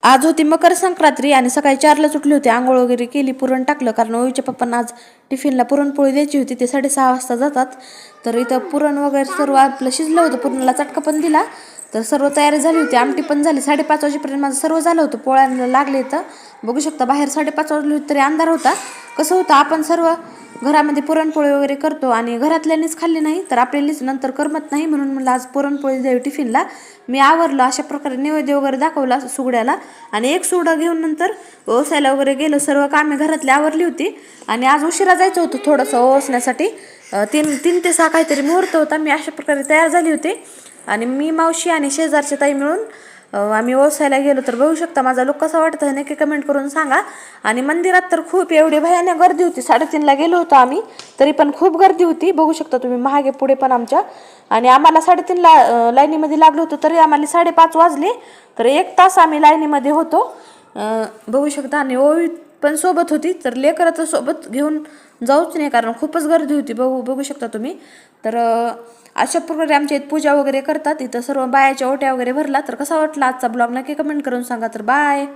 आज होती मकर संक्रांती आणि सकाळी 4लाच उठली होती. अंघोळ वगैरे केली, पुरण टाकलं, कारण ओवीच्या पप्पांना आज टिफिनला पुरणपोळी द्यायची होती. ते 6:30 वाजता जातात. तर इथं पुरण वगैरे सर्व आपलं शिजलं होतं, पुरणाला चटका पण दिला. तर सर्व तयारी झाली होती, आमटी पण झाली. 5:30 वाजेपर्यंत माझं सर्व झालं होतं. पोळ्यांना लागले तर बघू शकता, बाहेर 5:30 वाजले होते तरी अंधार होता. कसं होतं, आपण सर्व घरामध्ये पुरणपोळी वगैरे करतो आणि घरातल्यांनीच खाल्ली नाही तर आपल्यालाच नंतर करमत नाही, म्हणून मला आज पुरणपोळी द्यावी टिफिनला. मी आवरलं, अशा प्रकारे नैवेद्य वगैरे दाखवला सुगड्याला आणि एक सुगडा घेऊन नंतर ओसायला वगैरे गेलो. सर्व कामे घरातली आवरली होती आणि आज उशिरा जायचं होतं थोडंसं ओसण्यासाठी. 3 ते 6 काहीतरी मुहूर्त होता. मी अशा प्रकारे तयार झाली होती आणि मी, मावशी आणि शेजारची ताई मिळून आम्ही ओसायला गेलो. तर बघू शकता माझा लुक कसा वाटतं आहे, नक्की कमेंट करून सांगा. आणि मंदिरात तर खूप एवढी भयानक गर्दी होती. 3:30ला गेलो होतो आम्ही, तरी पण खूप गर्दी होती. बघू शकता तुम्ही मागे पुढे पण आमच्या. आणि आम्हाला 3:30ला लाईनीमध्ये लागलो होतो, तरी आम्हाला 5:30 वाजले. तर 1 तास आम्ही लाईनीमध्ये होतो, बघू शकता. आणि ओवी पण सोबत होती, तर लेकरं तर सोबत घेऊन जाऊच नाही, कारण खूपच गर्दी होती. बघू शकता तुम्ही. तर अशा प्रकारे आमच्या इथं पूजा वगैरे करतात. इथं सर्व बायाच्या ओट्या वगैरे भरला. तर कसा वाटला आजचा ब्लॉग नक्की कमेंट करून सांगा. तर बाय.